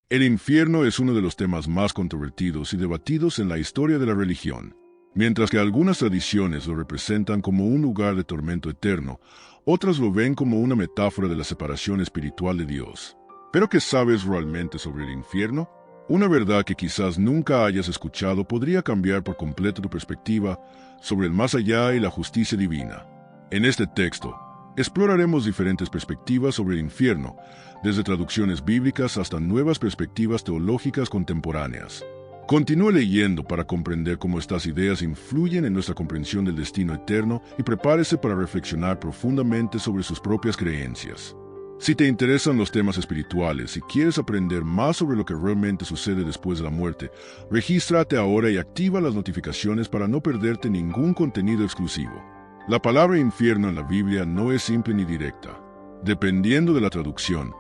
El infierno es uno de los temas más controvertidos y debatidos en la historia de la religión. Mientras que algunas tradiciones lo representan como un lugar de tormento eterno, otras lo ven como una metáfora de la separación espiritual de Dios. ¿Pero qué sabes realmente sobre el infierno? Una verdad que quizás nunca hayas escuchado podría cambiar por completo tu perspectiva sobre el más allá y la justicia divina. En este texto, exploraremos diferentes perspectivas sobre el infierno, desde traducciones bíblicas hasta nuevas perspectivas teológicas contemporáneas. Continúe leyendo para comprender cómo estas ideas influyen en nuestra comprensión del destino eterno y prepárese para reflexionar profundamente sobre sus propias creencias. Si te interesan los temas espirituales y quieres aprender más sobre lo que realmente sucede después de la muerte, regístrate ahora y activa las notificaciones para no perderte ningún contenido exclusivo. La palabra infierno en la Biblia no es simple ni directa. Dependiendo de la traducción,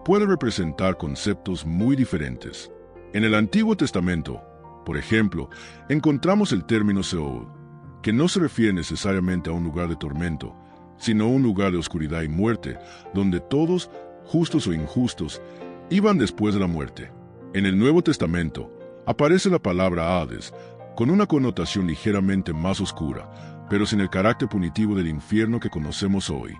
puede representar conceptos muy diferentes. En el Antiguo Testamento, por ejemplo, encontramos el término Seol, que no se refiere necesariamente a un lugar de tormento, sino a un lugar de oscuridad y muerte, donde todos, justos o injustos, iban después de la muerte. En el Nuevo Testamento, aparece la palabra Hades, con una connotación ligeramente más oscura, pero sin el carácter punitivo del infierno que conocemos hoy.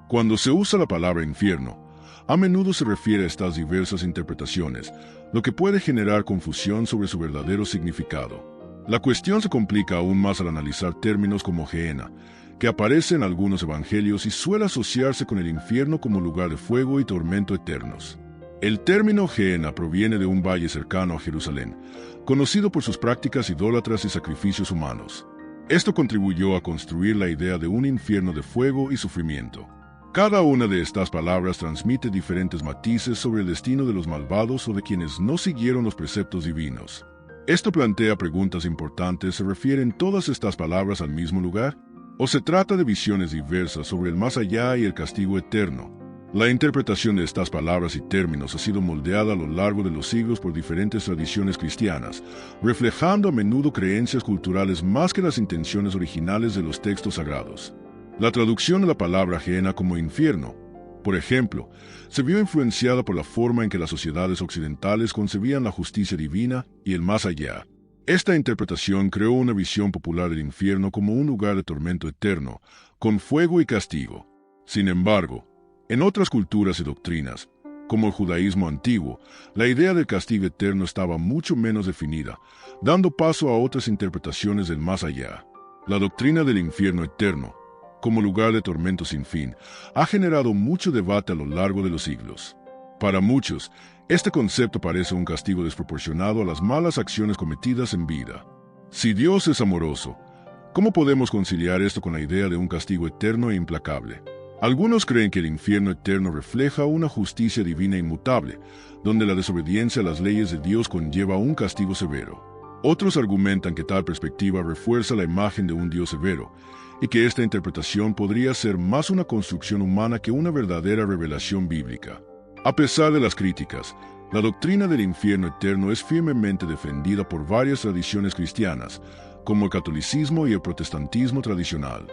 Cuando se usa la palabra infierno, a menudo se refiere a estas diversas interpretaciones, lo que puede generar confusión sobre su verdadero significado. La cuestión se complica aún más al analizar términos como Gehenna, que aparece en algunos evangelios y suele asociarse con el infierno como lugar de fuego y tormento eternos. El término Gehenna proviene de un valle cercano a Jerusalén, conocido por sus prácticas idólatras y sacrificios humanos. Esto contribuyó a construir la idea de un infierno de fuego y sufrimiento. Cada una de estas palabras transmite diferentes matices sobre el destino de los malvados o de quienes no siguieron los preceptos divinos. Esto plantea preguntas importantes. ¿Se refieren todas estas palabras al mismo lugar? ¿O se trata de visiones diversas sobre el más allá y el castigo eterno? La interpretación de estas palabras y términos ha sido moldeada a lo largo de los siglos por diferentes tradiciones cristianas, reflejando a menudo creencias culturales más que las intenciones originales de los textos sagrados. La traducción de la palabra Gehenna como infierno, por ejemplo, se vio influenciada por la forma en que las sociedades occidentales concebían la justicia divina y el más allá. Esta interpretación creó una visión popular del infierno como un lugar de tormento eterno, con fuego y castigo. Sin embargo, en otras culturas y doctrinas, como el judaísmo antiguo, la idea del castigo eterno estaba mucho menos definida, dando paso a otras interpretaciones del más allá. La doctrina del infierno eterno, como lugar de tormento sin fin, ha generado mucho debate a lo largo de los siglos. Para muchos, este concepto parece un castigo desproporcionado a las malas acciones cometidas en vida. Si Dios es amoroso, ¿cómo podemos conciliar esto con la idea de un castigo eterno e implacable? Algunos creen que el infierno eterno refleja una justicia divina inmutable, donde la desobediencia a las leyes de Dios conlleva un castigo severo. Otros argumentan que tal perspectiva refuerza la imagen de un Dios severo, y que esta interpretación podría ser más una construcción humana que una verdadera revelación bíblica. A pesar de las críticas, la doctrina del infierno eterno es firmemente defendida por varias tradiciones cristianas, como el catolicismo y el protestantismo tradicional.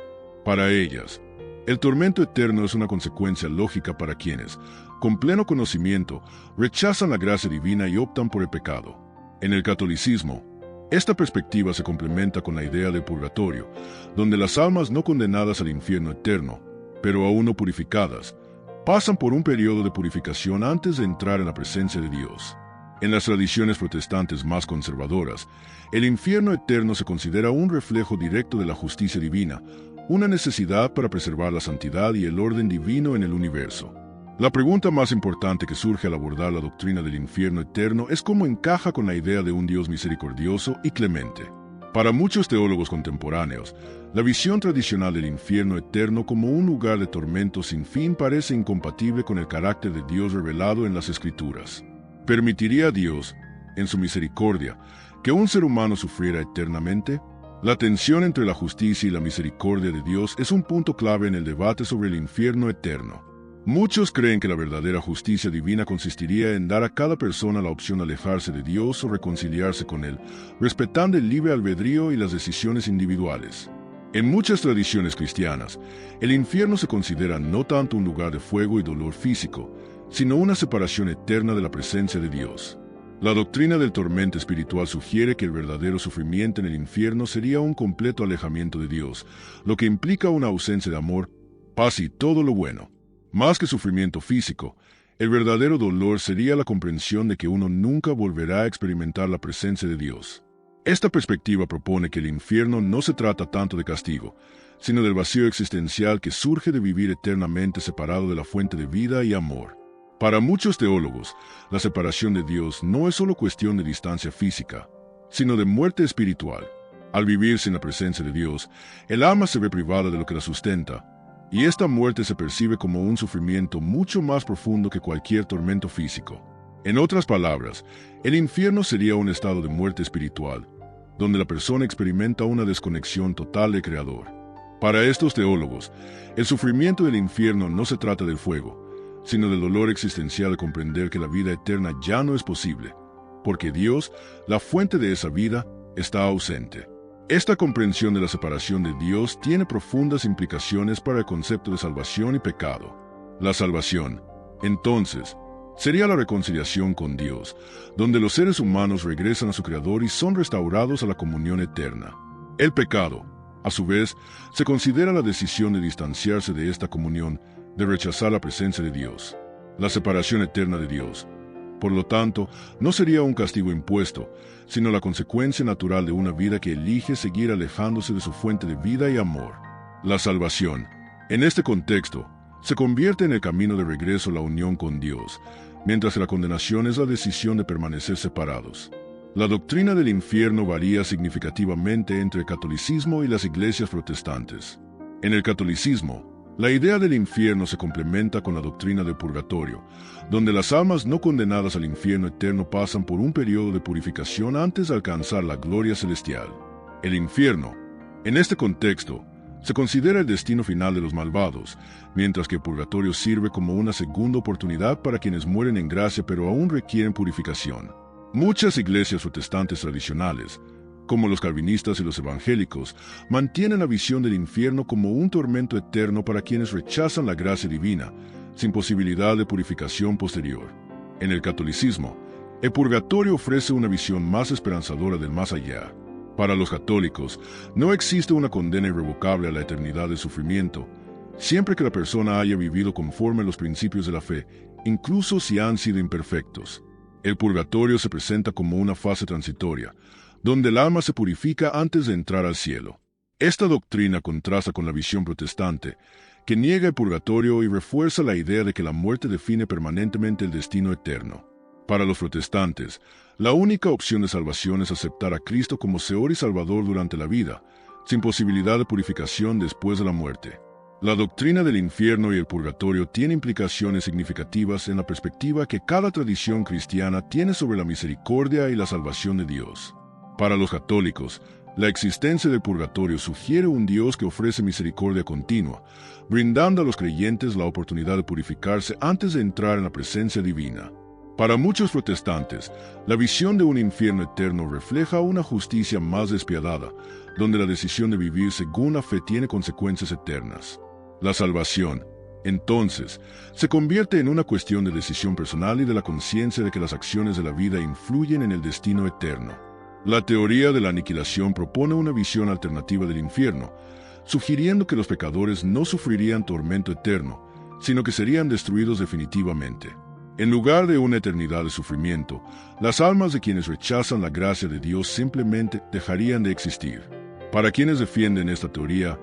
Para ellas, el tormento eterno es una consecuencia lógica para quienes, con pleno conocimiento, rechazan la gracia divina y optan por el pecado. En el catolicismo, esta perspectiva se complementa con la idea del purgatorio, donde las almas no condenadas al infierno eterno, pero aún no purificadas, pasan por un periodo de purificación antes de entrar en la presencia de Dios. En las tradiciones protestantes más conservadoras, el infierno eterno se considera un reflejo directo de la justicia divina, una necesidad para preservar la santidad y el orden divino en el universo. La pregunta más importante que surge al abordar la doctrina del infierno eterno es cómo encaja con la idea de un Dios misericordioso y clemente. Para muchos teólogos contemporáneos, la visión tradicional del infierno eterno como un lugar de tormento sin fin parece incompatible con el carácter de Dios revelado en las Escrituras. ¿Permitiría a Dios, en su misericordia, que un ser humano sufriera eternamente? La tensión entre la justicia y la misericordia de Dios es un punto clave en el debate sobre el infierno eterno. Muchos creen que la verdadera justicia divina consistiría en dar a cada persona la opción de alejarse de Dios o reconciliarse con Él, respetando el libre albedrío y las decisiones individuales. En muchas tradiciones cristianas, el infierno se considera no tanto un lugar de fuego y dolor físico, sino una separación eterna de la presencia de Dios. La doctrina del tormento espiritual sugiere que el verdadero sufrimiento en el infierno sería un completo alejamiento de Dios, lo que implica una ausencia de amor, paz y todo lo bueno. Más que sufrimiento físico, el verdadero dolor sería la comprensión de que uno nunca volverá a experimentar la presencia de Dios. Esta perspectiva propone que el infierno no se trata tanto de castigo, sino del vacío existencial que surge de vivir eternamente separado de la fuente de vida y amor. Para muchos teólogos, la separación de Dios no es solo cuestión de distancia física, sino de muerte espiritual. Al vivir sin la presencia de Dios, el alma se ve privada de lo que la sustenta, y esta muerte se percibe como un sufrimiento mucho más profundo que cualquier tormento físico. En otras palabras, el infierno sería un estado de muerte espiritual, donde la persona experimenta una desconexión total del Creador. Para estos teólogos, el sufrimiento del infierno no se trata del fuego, sino del dolor existencial de comprender que la vida eterna ya no es posible, porque Dios, la fuente de esa vida, está ausente. Esta comprensión de la separación de Dios tiene profundas implicaciones para el concepto de salvación y pecado. La salvación, entonces, sería la reconciliación con Dios, donde los seres humanos regresan a su Creador y son restaurados a la comunión eterna. El pecado, a su vez, se considera la decisión de distanciarse de esta comunión, de rechazar la presencia de Dios, la separación eterna de Dios. Por lo tanto, no sería un castigo impuesto, sino la consecuencia natural de una vida que elige seguir alejándose de su fuente de vida y amor. La salvación, en este contexto, se convierte en el camino de regreso a la unión con Dios, mientras que la condenación es la decisión de permanecer separados. La doctrina del infierno varía significativamente entre el catolicismo y las iglesias protestantes. En el catolicismo, la idea del infierno se complementa con la doctrina del purgatorio, donde las almas no condenadas al infierno eterno pasan por un periodo de purificación antes de alcanzar la gloria celestial. El infierno, en este contexto, se considera el destino final de los malvados, mientras que el purgatorio sirve como una segunda oportunidad para quienes mueren en gracia pero aún requieren purificación. Muchas iglesias protestantes tradicionales, como los calvinistas y los evangélicos, mantienen la visión del infierno como un tormento eterno para quienes rechazan la gracia divina, sin posibilidad de purificación posterior. En el catolicismo, el purgatorio ofrece una visión más esperanzadora del más allá. Para los católicos, no existe una condena irrevocable a la eternidad del sufrimiento, siempre que la persona haya vivido conforme a los principios de la fe, incluso si han sido imperfectos. El purgatorio se presenta como una fase transitoria, donde el alma se purifica antes de entrar al cielo. Esta doctrina contrasta con la visión protestante, que niega el purgatorio y refuerza la idea de que la muerte define permanentemente el destino eterno. Para los protestantes, la única opción de salvación es aceptar a Cristo como Señor y Salvador durante la vida, sin posibilidad de purificación después de la muerte. La doctrina del infierno y el purgatorio tiene implicaciones significativas en la perspectiva que cada tradición cristiana tiene sobre la misericordia y la salvación de Dios. Para los católicos, la existencia del purgatorio sugiere un Dios que ofrece misericordia continua, brindando a los creyentes la oportunidad de purificarse antes de entrar en la presencia divina. Para muchos protestantes, la visión de un infierno eterno refleja una justicia más despiadada, donde la decisión de vivir según la fe tiene consecuencias eternas. La salvación, entonces, se convierte en una cuestión de decisión personal y de la conciencia de que las acciones de la vida influyen en el destino eterno. La teoría de la aniquilación propone una visión alternativa del infierno, sugiriendo que los pecadores no sufrirían tormento eterno, sino que serían destruidos definitivamente. En lugar de una eternidad de sufrimiento, las almas de quienes rechazan la gracia de Dios simplemente dejarían de existir. Para quienes defienden esta teoría,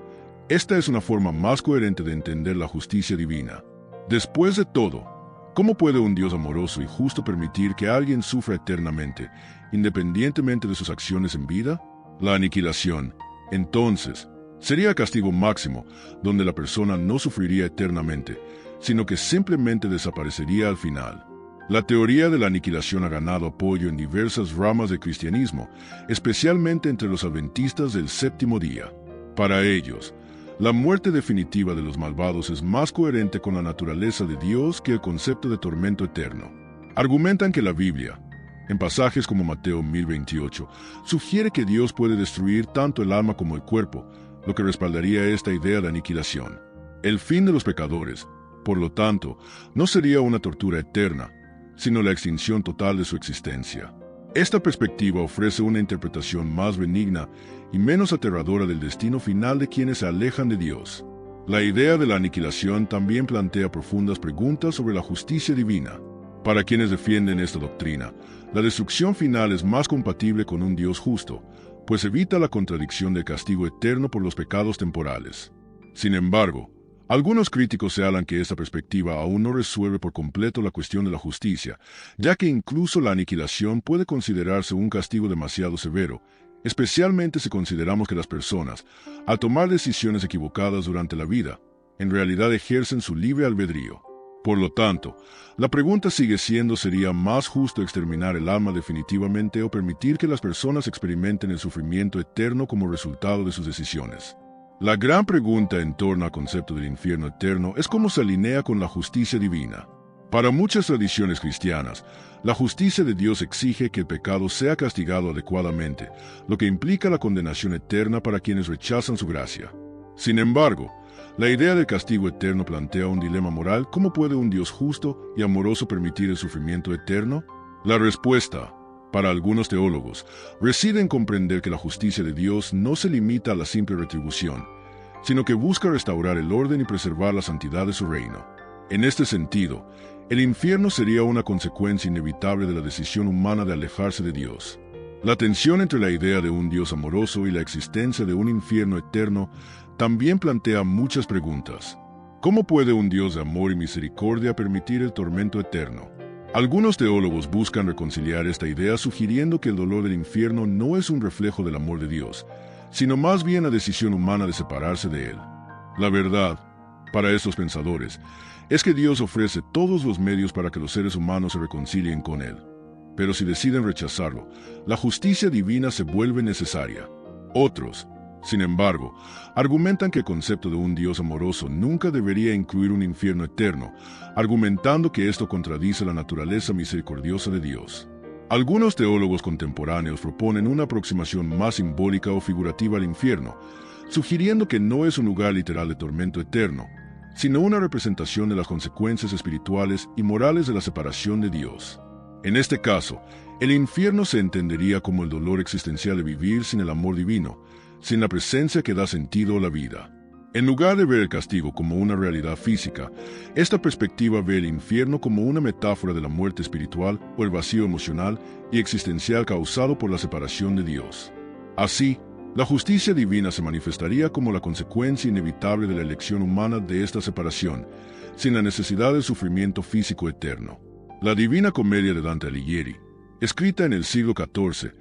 esta es una forma más coherente de entender la justicia divina. Después de todo, ¿cómo puede un Dios amoroso y justo permitir que alguien sufra eternamente, independientemente de sus acciones en vida? La aniquilación, entonces, sería el castigo máximo, donde la persona no sufriría eternamente, sino que simplemente desaparecería al final. La teoría de la aniquilación ha ganado apoyo en diversas ramas del cristianismo, especialmente entre los adventistas del séptimo día. Para ellos, la muerte definitiva de los malvados es más coherente con la naturaleza de Dios que el concepto de tormento eterno. Argumentan que la Biblia, en pasajes como Mateo 1028, sugiere que Dios puede destruir tanto el alma como el cuerpo, lo que respaldaría esta idea de aniquilación. El fin de los pecadores, por lo tanto, no sería una tortura eterna, sino la extinción total de su existencia. Esta perspectiva ofrece una interpretación más benigna y menos aterradora del destino final de quienes se alejan de Dios. La idea de la aniquilación también plantea profundas preguntas sobre la justicia divina. Para quienes defienden esta doctrina, la destrucción final es más compatible con un Dios justo, pues evita la contradicción del castigo eterno por los pecados temporales. Sin embargo, algunos críticos señalan que esta perspectiva aún no resuelve por completo la cuestión de la justicia, ya que incluso la aniquilación puede considerarse un castigo demasiado severo, especialmente si consideramos que las personas, al tomar decisiones equivocadas durante la vida, en realidad ejercen su libre albedrío. Por lo tanto, la pregunta sigue siendo: ¿sería más justo exterminar el alma definitivamente o permitir que las personas experimenten el sufrimiento eterno como resultado de sus decisiones? La gran pregunta en torno al concepto del infierno eterno es cómo se alinea con la justicia divina. Para muchas tradiciones cristianas, la justicia de Dios exige que el pecado sea castigado adecuadamente, lo que implica la condenación eterna para quienes rechazan su gracia. Sin embargo, la idea del castigo eterno plantea un dilema moral: ¿cómo puede un Dios justo y amoroso permitir el sufrimiento eterno? La respuesta, para algunos teólogos, reside en comprender que la justicia de Dios no se limita a la simple retribución, sino que busca restaurar el orden y preservar la santidad de su reino. En este sentido, el infierno sería una consecuencia inevitable de la decisión humana de alejarse de Dios. La tensión entre la idea de un Dios amoroso y la existencia de un infierno eterno también plantea muchas preguntas. ¿Cómo puede un Dios de amor y misericordia permitir el tormento eterno? Algunos teólogos buscan reconciliar esta idea sugiriendo que el dolor del infierno no es un reflejo del amor de Dios, sino más bien la decisión humana de separarse de Él. La verdad, para estos pensadores, es que Dios ofrece todos los medios para que los seres humanos se reconcilien con Él. Pero si deciden rechazarlo, la justicia divina se vuelve necesaria. Otros, sin embargo, argumentan que el concepto de un Dios amoroso nunca debería incluir un infierno eterno, argumentando que esto contradice la naturaleza misericordiosa de Dios. Algunos teólogos contemporáneos proponen una aproximación más simbólica o figurativa al infierno, sugiriendo que no es un lugar literal de tormento eterno, sino una representación de las consecuencias espirituales y morales de la separación de Dios. En este caso, el infierno se entendería como el dolor existencial de vivir sin el amor divino, sin la presencia que da sentido a la vida. En lugar de ver el castigo como una realidad física, esta perspectiva ve el infierno como una metáfora de la muerte espiritual o el vacío emocional y existencial causado por la separación de Dios. Así, la justicia divina se manifestaría como la consecuencia inevitable de la elección humana de esta separación, sin la necesidad del sufrimiento físico eterno. La Divina Comedia de Dante Alighieri, escrita en el siglo XIV,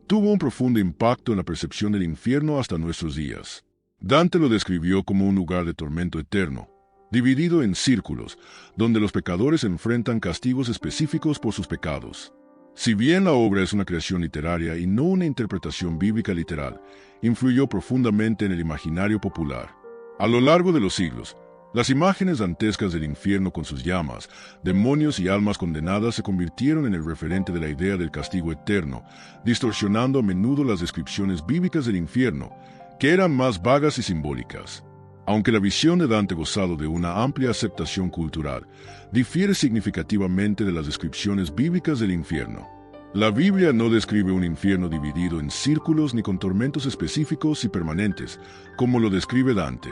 tuvo un profundo impacto en la percepción del infierno hasta nuestros días. Dante lo describió como un lugar de tormento eterno, dividido en círculos, donde los pecadores enfrentan castigos específicos por sus pecados. Si bien la obra es una creación literaria y no una interpretación bíblica literal, influyó profundamente en el imaginario popular. A lo largo de los siglos, las imágenes dantescas del infierno con sus llamas, demonios y almas condenadas se convirtieron en el referente de la idea del castigo eterno, distorsionando a menudo las descripciones bíblicas del infierno, que eran más vagas y simbólicas. Aunque la visión de Dante gozado de una amplia aceptación cultural, difiere significativamente de las descripciones bíblicas del infierno. La Biblia no describe un infierno dividido en círculos ni con tormentos específicos y permanentes, como lo describe Dante.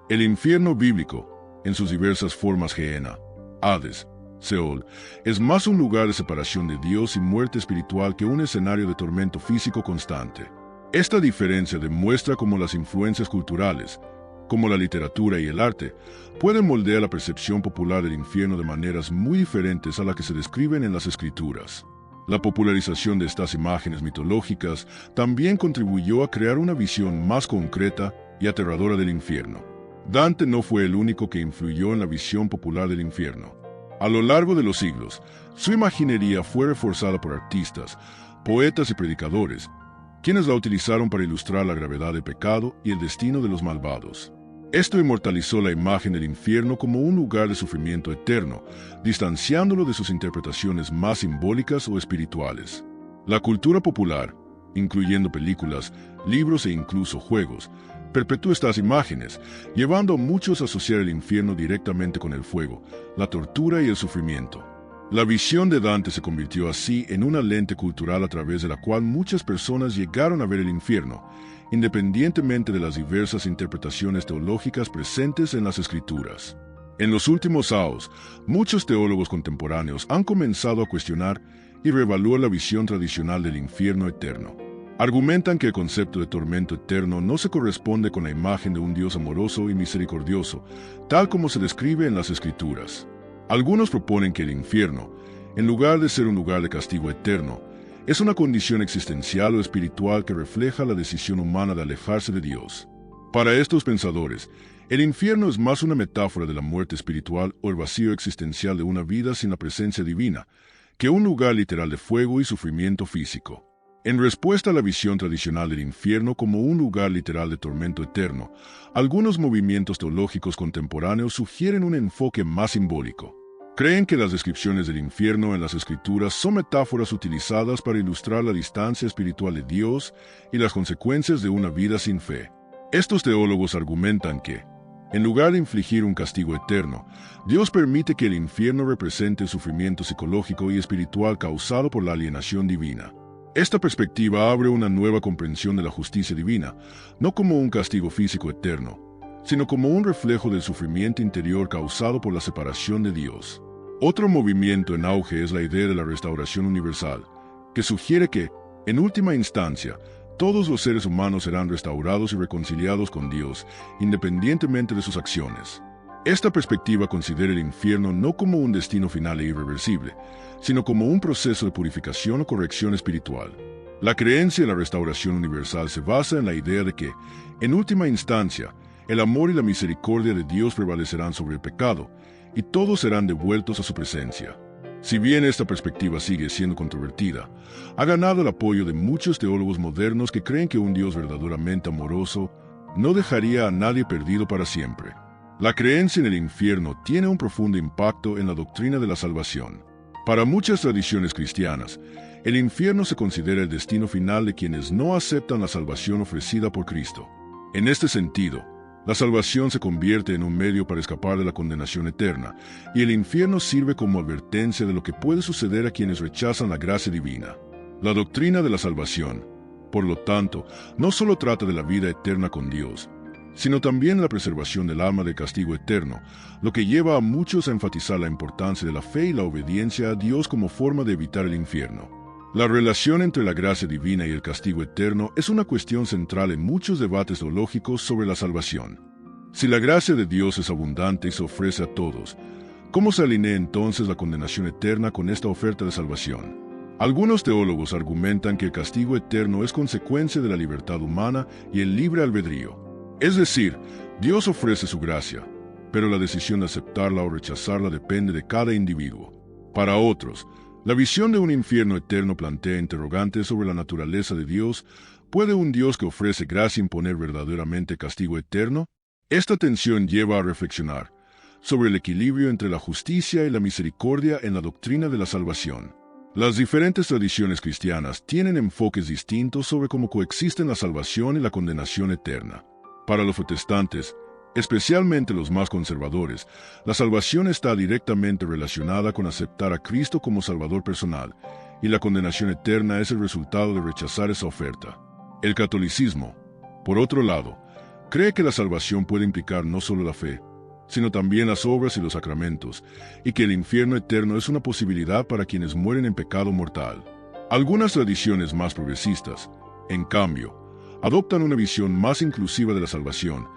El infierno bíblico, en sus diversas formas Gehenna, Hades, Seol, es más un lugar de separación de Dios y muerte espiritual que un escenario de tormento físico constante. Esta diferencia demuestra cómo las influencias culturales, como la literatura y el arte, pueden moldear la percepción popular del infierno de maneras muy diferentes a las que se describen en las Escrituras. La popularización de estas imágenes mitológicas también contribuyó a crear una visión más concreta y aterradora del infierno. Dante no fue el único que influyó en la visión popular del infierno. A lo largo de los siglos, su imaginería fue reforzada por artistas, poetas y predicadores, quienes la utilizaron para ilustrar la gravedad del pecado y el destino de los malvados. Esto inmortalizó la imagen del infierno como un lugar de sufrimiento eterno, distanciándolo de sus interpretaciones más simbólicas o espirituales. La cultura popular, incluyendo películas, libros e incluso juegos, perpetúa estas imágenes, llevando a muchos a asociar el infierno directamente con el fuego, la tortura y el sufrimiento. La visión de Dante se convirtió así en una lente cultural a través de la cual muchas personas llegaron a ver el infierno, independientemente de las diversas interpretaciones teológicas presentes en las Escrituras. En los últimos años, muchos teólogos contemporáneos han comenzado a cuestionar y reevaluar la visión tradicional del infierno eterno. Argumentan que el concepto de tormento eterno no se corresponde con la imagen de un Dios amoroso y misericordioso, tal como se describe en las Escrituras. Algunos proponen que el infierno, en lugar de ser un lugar de castigo eterno, es una condición existencial o espiritual que refleja la decisión humana de alejarse de Dios. Para estos pensadores, el infierno es más una metáfora de la muerte espiritual o el vacío existencial de una vida sin la presencia divina, que un lugar literal de fuego y sufrimiento físico. En respuesta a la visión tradicional del infierno como un lugar literal de tormento eterno, algunos movimientos teológicos contemporáneos sugieren un enfoque más simbólico. Creen que las descripciones del infierno en las Escrituras son metáforas utilizadas para ilustrar la distancia espiritual de Dios y las consecuencias de una vida sin fe. Estos teólogos argumentan que, en lugar de infligir un castigo eterno, Dios permite que el infierno represente el sufrimiento psicológico y espiritual causado por la alienación divina. Esta perspectiva abre una nueva comprensión de la justicia divina, no como un castigo físico eterno, sino como un reflejo del sufrimiento interior causado por la separación de Dios. Otro movimiento en auge es la idea de la restauración universal, que sugiere que, en última instancia, todos los seres humanos serán restaurados y reconciliados con Dios, independientemente de sus acciones. Esta perspectiva considera el infierno no como un destino final e irreversible, sino como un proceso de purificación o corrección espiritual. La creencia en la restauración universal se basa en la idea de que, en última instancia, el amor y la misericordia de Dios prevalecerán sobre el pecado, y todos serán devueltos a su presencia. Si bien esta perspectiva sigue siendo controvertida, ha ganado el apoyo de muchos teólogos modernos que creen que un Dios verdaderamente amoroso no dejaría a nadie perdido para siempre. La creencia en el infierno tiene un profundo impacto en la doctrina de la salvación. Para muchas tradiciones cristianas, el infierno se considera el destino final de quienes no aceptan la salvación ofrecida por Cristo. En este sentido, la salvación se convierte en un medio para escapar de la condenación eterna, y el infierno sirve como advertencia de lo que puede suceder a quienes rechazan la gracia divina. La doctrina de la salvación, por lo tanto, no solo trata de la vida eterna con Dios, sino también la preservación del alma del castigo eterno, lo que lleva a muchos a enfatizar la importancia de la fe y la obediencia a Dios como forma de evitar el infierno. La relación entre la gracia divina y el castigo eterno es una cuestión central en muchos debates teológicos sobre la salvación. Si la gracia de Dios es abundante y se ofrece a todos, ¿cómo se alinea entonces la condenación eterna con esta oferta de salvación? Algunos teólogos argumentan que el castigo eterno es consecuencia de la libertad humana y el libre albedrío. Es decir, Dios ofrece su gracia, pero la decisión de aceptarla o rechazarla depende de cada individuo. Para otros, la visión de un infierno eterno plantea interrogantes sobre la naturaleza de Dios. ¿Puede un Dios que ofrece gracia imponer verdaderamente castigo eterno? Esta tensión lleva a reflexionar sobre el equilibrio entre la justicia y la misericordia en la doctrina de la salvación. Las diferentes tradiciones cristianas tienen enfoques distintos sobre cómo coexisten la salvación y la condenación eterna. Para los protestantes, especialmente los más conservadores, la salvación está directamente relacionada con aceptar a Cristo como Salvador personal, y la condenación eterna es el resultado de rechazar esa oferta. El catolicismo, por otro lado, cree que la salvación puede implicar no solo la fe, sino también las obras y los sacramentos, y que el infierno eterno es una posibilidad para quienes mueren en pecado mortal. Algunas tradiciones más progresistas, en cambio, adoptan una visión más inclusiva de la salvación,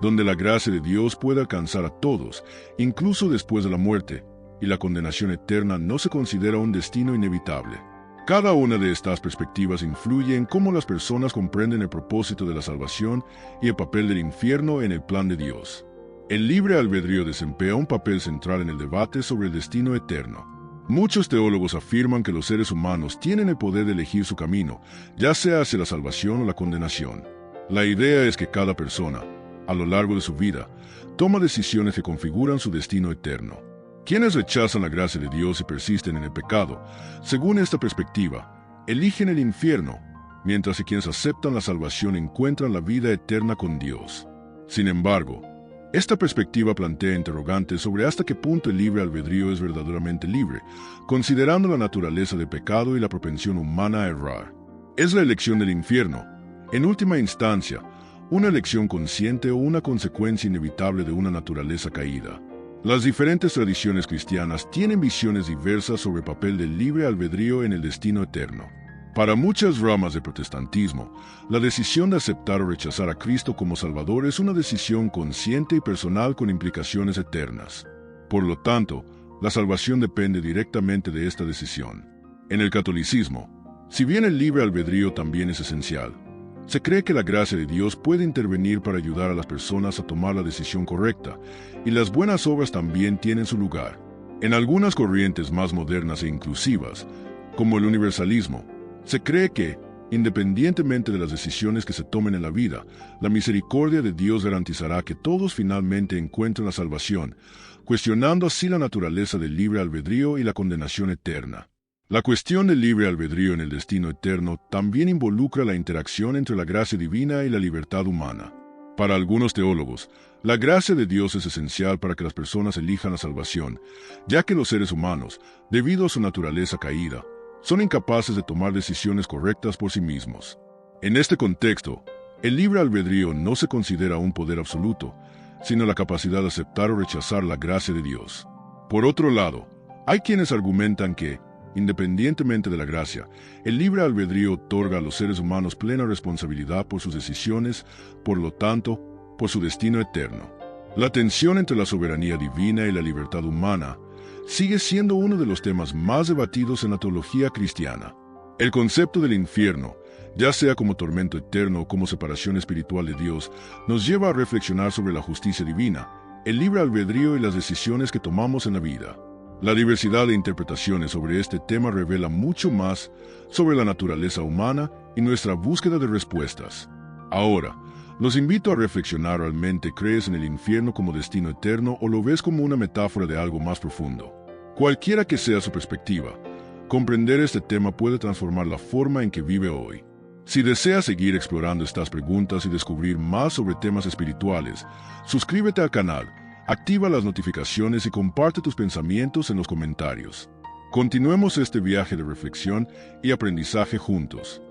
donde la gracia de Dios puede alcanzar a todos, incluso después de la muerte, y la condenación eterna no se considera un destino inevitable. Cada una de estas perspectivas influye en cómo las personas comprenden el propósito de la salvación y el papel del infierno en el plan de Dios. El libre albedrío desempeña un papel central en el debate sobre el destino eterno. Muchos teólogos afirman que los seres humanos tienen el poder de elegir su camino, ya sea hacia la salvación o la condenación. La idea es que cada persona, a lo largo de su vida, toma decisiones que configuran su destino eterno. Quienes rechazan la gracia de Dios y persisten en el pecado, según esta perspectiva, eligen el infierno, mientras que quienes aceptan la salvación encuentran la vida eterna con Dios. Sin embargo, Esta perspectiva plantea interrogantes sobre hasta qué punto el libre albedrío es verdaderamente libre, considerando la naturaleza de pecado y la propensión humana a errar. ¿Es la elección del infierno, en última instancia, una elección consciente o una consecuencia inevitable de una naturaleza caída? Las diferentes tradiciones cristianas tienen visiones diversas sobre el papel del libre albedrío en el destino eterno. Para muchas ramas del protestantismo, la decisión de aceptar o rechazar a Cristo como Salvador es una decisión consciente y personal con implicaciones eternas. Por lo tanto, la salvación depende directamente de esta decisión. En el catolicismo, si bien el libre albedrío también es esencial, se cree que la gracia de Dios puede intervenir para ayudar a las personas a tomar la decisión correcta, y las buenas obras también tienen su lugar. En algunas corrientes más modernas e inclusivas, como el universalismo, se cree que, independientemente de las decisiones que se tomen en la vida, la misericordia de Dios garantizará que todos finalmente encuentren la salvación, cuestionando así la naturaleza del libre albedrío y la condenación eterna. La cuestión del libre albedrío en el destino eterno también involucra la interacción entre la gracia divina y la libertad humana. Para algunos teólogos, la gracia de Dios es esencial para que las personas elijan la salvación, ya que los seres humanos, debido a su naturaleza caída, son incapaces de tomar decisiones correctas por sí mismos. En este contexto, el libre albedrío no se considera un poder absoluto, sino la capacidad de aceptar o rechazar la gracia de Dios. Por otro lado, hay quienes argumentan que, independientemente de la gracia, el libre albedrío otorga a los seres humanos plena responsabilidad por sus decisiones, por lo tanto, por su destino eterno. La tensión entre la soberanía divina y la libertad humana sigue siendo uno de los temas más debatidos en la teología cristiana. El concepto del infierno, ya sea como tormento eterno o como separación espiritual de Dios, nos lleva a reflexionar sobre la justicia divina, el libre albedrío y las decisiones que tomamos en la vida. La diversidad de interpretaciones sobre este tema revela mucho más sobre la naturaleza humana y nuestra búsqueda de respuestas. Ahora, los invito a reflexionar: ¿realmente crees en el infierno como destino eterno o lo ves como una metáfora de algo más profundo? Cualquiera que sea su perspectiva, comprender este tema puede transformar la forma en que vive hoy. Si deseas seguir explorando estas preguntas y descubrir más sobre temas espirituales, suscríbete al canal, activa las notificaciones y comparte tus pensamientos en los comentarios. Continuemos este viaje de reflexión y aprendizaje juntos.